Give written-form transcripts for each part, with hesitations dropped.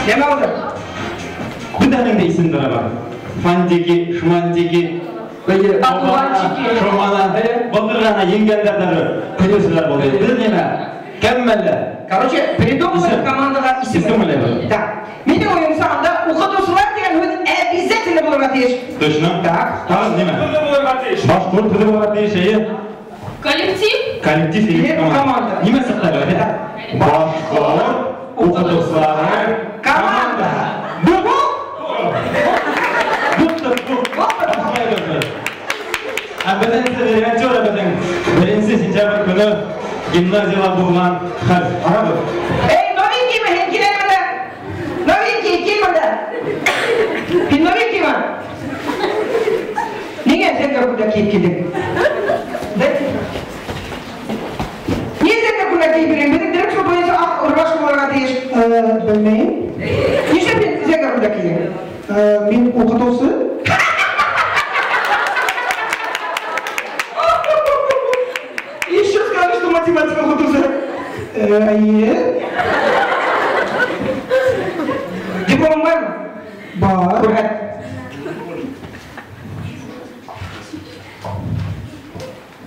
Ne oldu? Kudanın da isimleri var. Fantiki, Şumantiki, Şomana, Batırgana, Yengellerleri, Pelosiler oluyor. Bir neme? Kemmeller. Короче, придумываем командага isim. Так. Benim oyun sahanda Ukadoslar diyen обязательно bulurlar diye. Точно? Так. Tamam değil mi? Başvuru kızı bulurlar diye şeyi. Коллектив? Коллектив değil komanda. Nime sıklar öyle? Başvuru, Ukadoslar, komanda. Bu. Bizden size birinci olarak birinci sentyabr günü gimnaziyalar bulunan harf. Arabı. Novinki mi? Gidelim Novinki, kim burada? Novinki mi? Niye sen de burada kiyip gidin? Niye sen de burada kiyip gidin? Benim direkt şu boyunca urbaş olarak diye. Bilmeyin. Niye sen de burada kiyip? Min okutusu. Еще скажи, что математика художа. Диплом var mı? Var. Kur'an.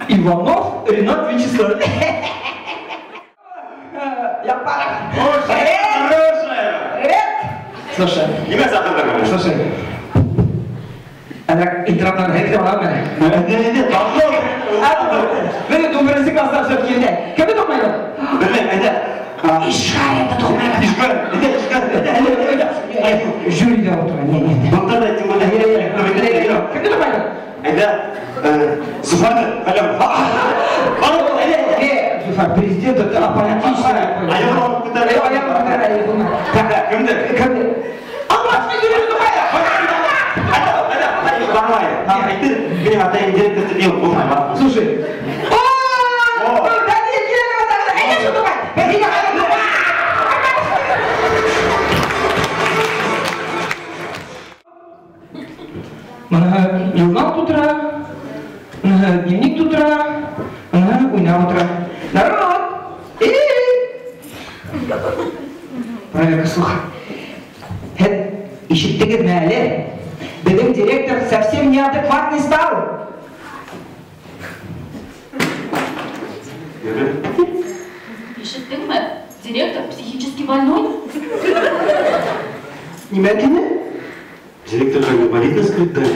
Иванов Ренат Вячеславович. Я пара. Привет. Слушай. Kime sakladın? Слушай. Она интернетная реклама. Ne? Tatlı ol. Beni dumbrası kaslar söküyordu. Kimi dumbraydı? Öyle. İşgayette dumbraydı. İşgal. Jüride oturan. Doktor da ettim bana. Kimi dumbraydı? Zıfardı. Züfer, президент это аполитичная. Ayağım tutar. Kimdir? Allah'ını yürüdü baya. Benim hatayım direktörü değil, olmay var. Слушай. Да нет, иди сюда, давай. Иди на Mana jurnal tutra, mana dnevnik tutra, mana uynab tutra. Народ! Проверка слуха. Ишиттигиз мәле. Bizim директор совсем неадекватный стал. Ишиттің ме? Директор психически больной? Немедленно? Директор как инвалидность дали.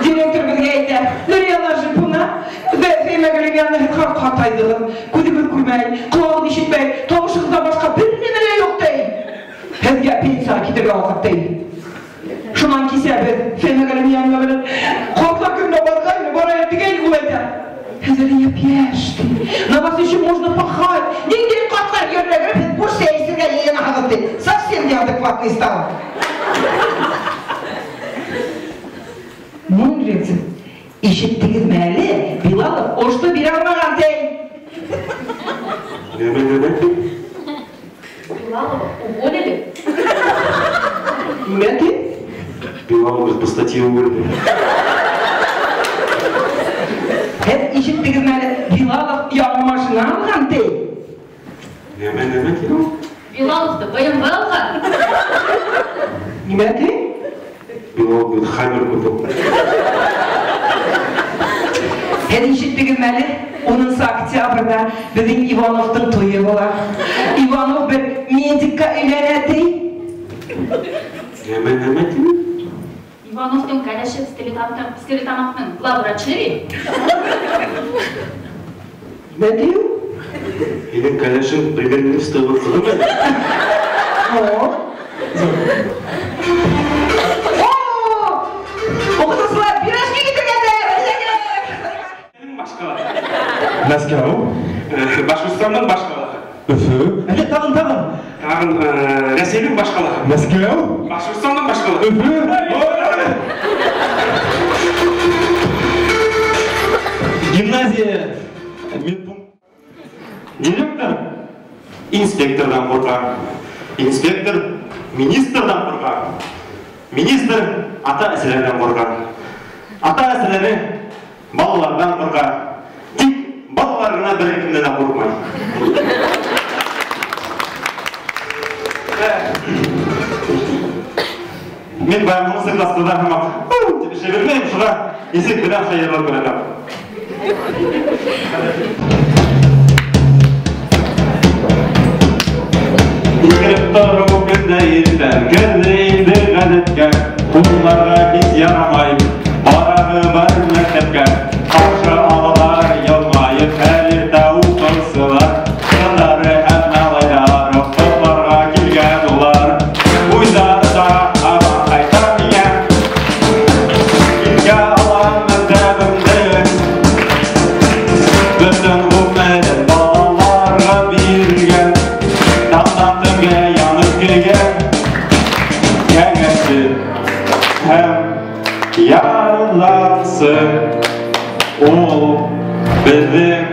Директор бізге айтты, Нұрияна жыпына, Фейма Галимянның қатайдығын, көзі бір көрмей, құлағын ешітмей, тоғышығыздан басқа бір немеле жоқ дей. Бізге пенсияға кетерге уақыт дей. Шунан кесе біз Фейма Галимянға білін, қорқла күнде барғайны, барайы дегені бұл айтты. Қазір епешті, на вас еще можно пахать, нигде қатқар ерлегір, біз бұл сейсірге ені ағып дей. Совсем неадекватный стал. Мудрец, ишеттигиз мәлі, Билалов, ошты бере алмаған дей. Неме? Билалова уволили? Неме? Билалов по статье уволили. Ишеттигиз мәлі, Билалов яңа машина алған дей. Неме? Билаловты БМВ алған? Неме дей? Билалов Хаммер купил. Ишеттигиz мәлі, 10 октябрда біздің Ивановтың тойы бола. Иванов бір медикка үйленеді. Неме? Ивановтың кәләші стелетамақтың главврачы? Не дейу? Елен кәләшін премьер-министр бұқыды ма? Оқытысылар, пирожки кетіргенді! Мәскеу? Башқұртстанның башқалығы. Үфі? Тағын. Тағын Ресейдің башқалығы. Мәскеу? Башқұртстанның башқалығы. Үфі? Гимназия. Директор инспектордан қорқақ. Инспектор министрдан қорқақ. Министр ата-әселерден қорқақ. Ата-әселері балалардан қорқақ. Тек балаларына бір-екімден қорқмай. ben bunu sıklastılar ama çevirmeyim şuna. İsik bir daha şehirler koyacağım. İskirip doğru gündeyizden gözleydi gazetken bunlara hiç yaramayıp Barabı var mektepken karşı ağlar yılmayıp elirde uçursular Kızları hem nalaylar Kızlarga kilgen olar Uydarda ama kaytamayan İlke alan mektebimde Bütün bu medel bağlarga bilgen Damdan dönge yanıp girgen Kengesi hem yarınlansın O bizim